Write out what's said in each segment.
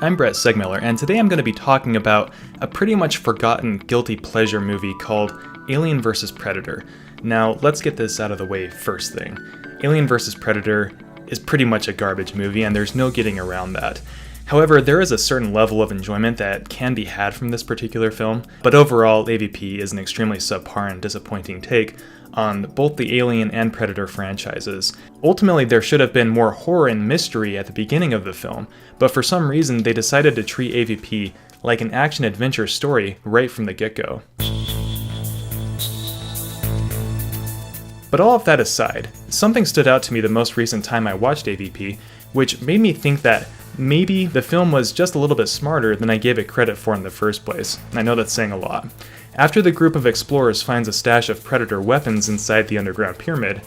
I'm Brett Segmiller, and today I'm going to be talking about a pretty much forgotten guilty pleasure movie called Alien vs. Predator. Now, let's get this out of the way first thing. Alien vs. Predator is pretty much a garbage movie, and there's no getting around that. However, there is a certain level of enjoyment that can be had from this particular film, but overall, AVP is an extremely subpar and disappointing take on both the Alien and Predator franchises. Ultimately, there should have been more horror and mystery at the beginning of the film, but for some reason they decided to treat AVP like an action-adventure story right from the get-go. But all of that aside, something stood out to me the most recent time I watched AVP, which made me think that maybe the film was just a little bit smarter than I gave it credit for in the first place. I know that's saying a lot. After the group of explorers finds a stash of Predator weapons inside the underground pyramid,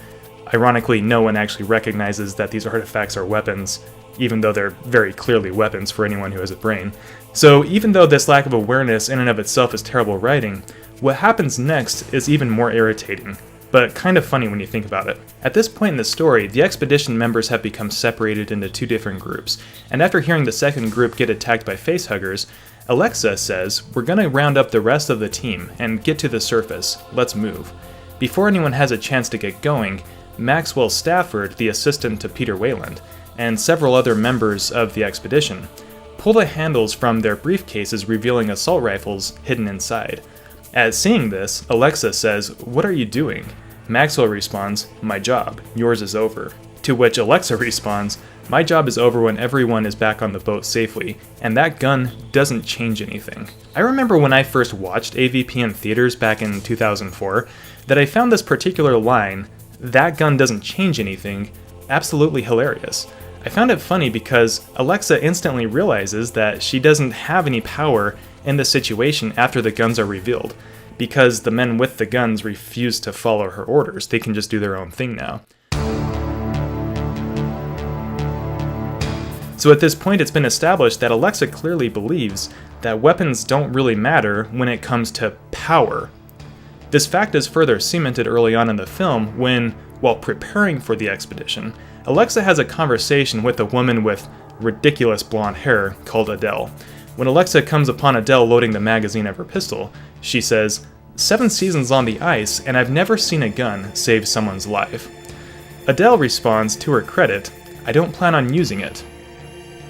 ironically no one actually recognizes that these artifacts are weapons, even though they're very clearly weapons for anyone who has a brain. So even though this lack of awareness in and of itself is terrible writing, what happens next is even more irritating, but kind of funny when you think about it. At this point in the story, the expedition members have become separated into two different groups, and after hearing the second group get attacked by facehuggers, Alexa says, "We're gonna round up the rest of the team and get to the surface. Let's move." Before anyone has a chance to get going, Maxwell Stafford, the assistant to Peter Weyland, and several other members of the expedition, pull the handles from their briefcases, revealing assault rifles hidden inside. At seeing this, Alexa says, "What are you doing?" Maxwell responds, "My job. Yours is over." To which Alexa responds, "My job is over when everyone is back on the boat safely, and that gun doesn't change anything." I remember when I first watched AVP in theaters back in 2004, that I found this particular line, "that gun doesn't change anything," absolutely hilarious. I found it funny because Alexa instantly realizes that she doesn't have any power in the situation after the guns are revealed, because the men with the guns refuse to follow her orders. They can just do their own thing now. So at this point, it's been established that Alexa clearly believes that weapons don't really matter when it comes to power. This fact is further cemented early on in the film when, while preparing for the expedition, Alexa has a conversation with a woman with ridiculous blonde hair called Adele. When Alexa comes upon Adele loading the magazine of her pistol, she says, "7 seasons on the ice, and I've never seen a gun save someone's life." Adele responds, to her credit, "I don't plan on using it."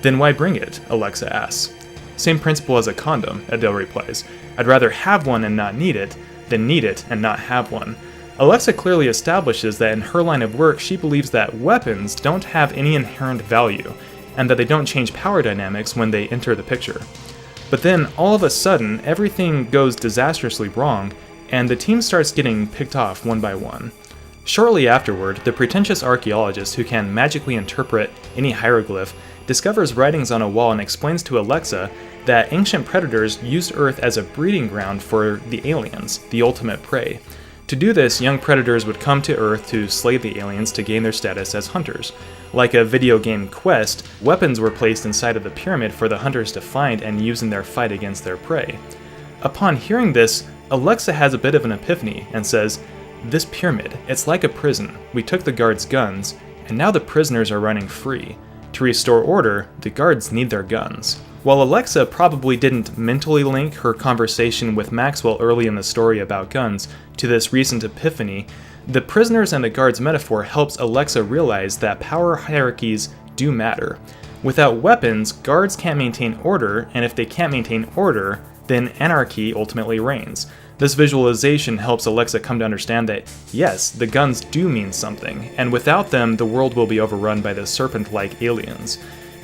"Then why bring it?" Alexa asks. "Same principle as a condom," Adele replies. "I'd rather have one and not need it than need it and not have one." Alexa clearly establishes that in her line of work, she believes that weapons don't have any inherent value, and that they don't change power dynamics when they enter the picture. But then, all of a sudden, everything goes disastrously wrong, and the team starts getting picked off one by one. Shortly afterward, the pretentious archaeologist who can magically interpret any hieroglyph discovers writings on a wall and explains to Alexa that ancient predators used Earth as a breeding ground for the aliens, the ultimate prey. To do this, young predators would come to Earth to slay the aliens to gain their status as hunters. Like a video game quest, weapons were placed inside of the pyramid for the hunters to find and use in their fight against their prey. Upon hearing this, Alexa has a bit of an epiphany and says, "This pyramid, it's like a prison. We took the guards' guns, and now the prisoners are running free. To restore order, the guards need their guns." While Alexa probably didn't mentally link her conversation with Maxwell early in the story about guns to this recent epiphany, the prisoners and the guards metaphor helps Alexa realize that power hierarchies do matter. Without weapons, guards can't maintain order, and if they can't maintain order, then anarchy ultimately reigns. This visualization helps Alexa come to understand that, yes, the guns do mean something, and without them, the world will be overrun by the serpent-like aliens.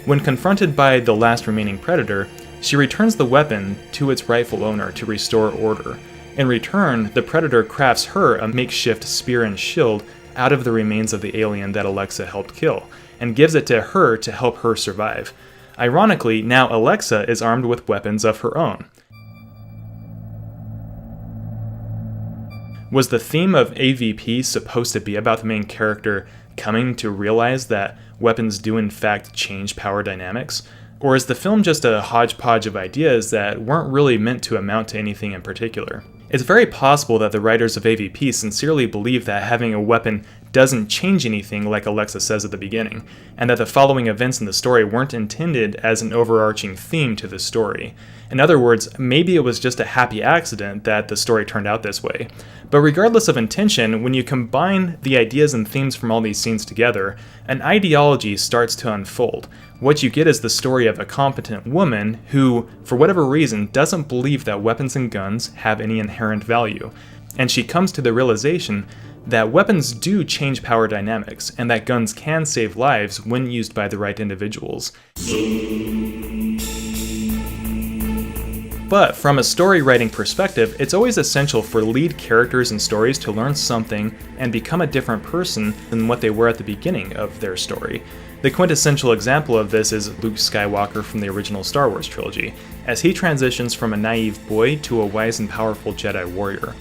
When confronted by the last remaining predator, she returns the weapon to its rightful owner to restore order. In return, the predator crafts her a makeshift spear and shield out of the remains of the alien that Alexa helped kill, and gives it to her to help her survive. Ironically, now Alexa is armed with weapons of her own. Was the theme of AVP supposed to be about the main character coming to realize that weapons do in fact change power dynamics? Or is the film just a hodgepodge of ideas that weren't really meant to amount to anything in particular? It's very possible that the writers of AVP sincerely believe that having a weapon doesn't change anything like Alexa says at the beginning, and that the following events in the story weren't intended as an overarching theme to the story. In other words, maybe it was just a happy accident that the story turned out this way. But regardless of intention, when you combine the ideas and themes from all these scenes together, an ideology starts to unfold. What you get is the story of a competent woman who, for whatever reason, doesn't believe that weapons and guns have any inherent value. And she comes to the realization that weapons do change power dynamics, and that guns can save lives when used by the right individuals. But from a story writing perspective, it's always essential for lead characters in stories to learn something and become a different person than what they were at the beginning of their story. The quintessential example of this is Luke Skywalker from the original Star Wars trilogy, as he transitions from a naive boy to a wise and powerful Jedi warrior.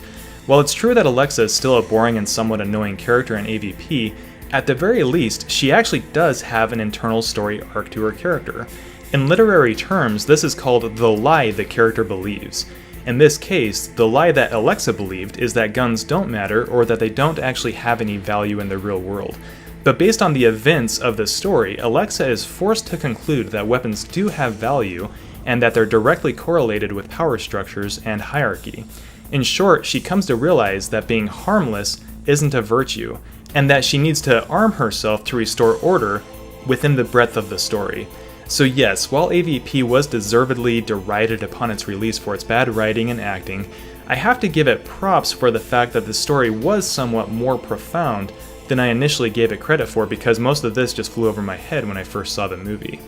While it's true that Alexa is still a boring and somewhat annoying character in AVP, at the very least, she actually does have an internal story arc to her character. In literary terms, this is called the lie the character believes. In this case, the lie that Alexa believed is that guns don't matter or that they don't actually have any value in the real world. But based on the events of the story, Alexa is forced to conclude that weapons do have value and that they're directly correlated with power structures and hierarchy. In short, she comes to realize that being harmless isn't a virtue, and that she needs to arm herself to restore order within the breadth of the story. So yes, while AVP was deservedly derided upon its release for its bad writing and acting, I have to give it props for the fact that the story was somewhat more profound than I initially gave it credit for, because most of this just flew over my head when I first saw the movie.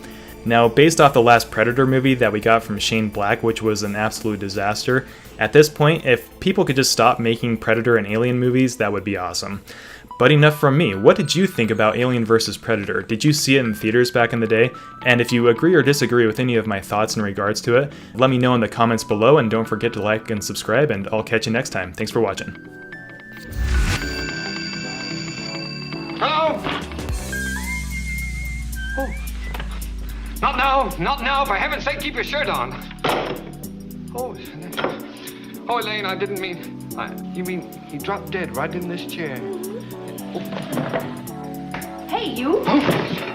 Now, based off the last Predator movie that we got from Shane Black, which was an absolute disaster, at this point, if people could just stop making Predator and Alien movies, that would be awesome. But enough from me. What did you think about Alien vs. Predator? Did you see it in theaters back in the day? And if you agree or disagree with any of my thoughts in regards to it, let me know in the comments below, and don't forget to like and subscribe, and I'll catch you next time. Thanks for watching. Hello? Oh. Not now, not now. For heaven's sake, keep your shirt on. Oh, Elaine, I didn't mean... You mean he dropped dead right in this chair? Hey, you! Oh.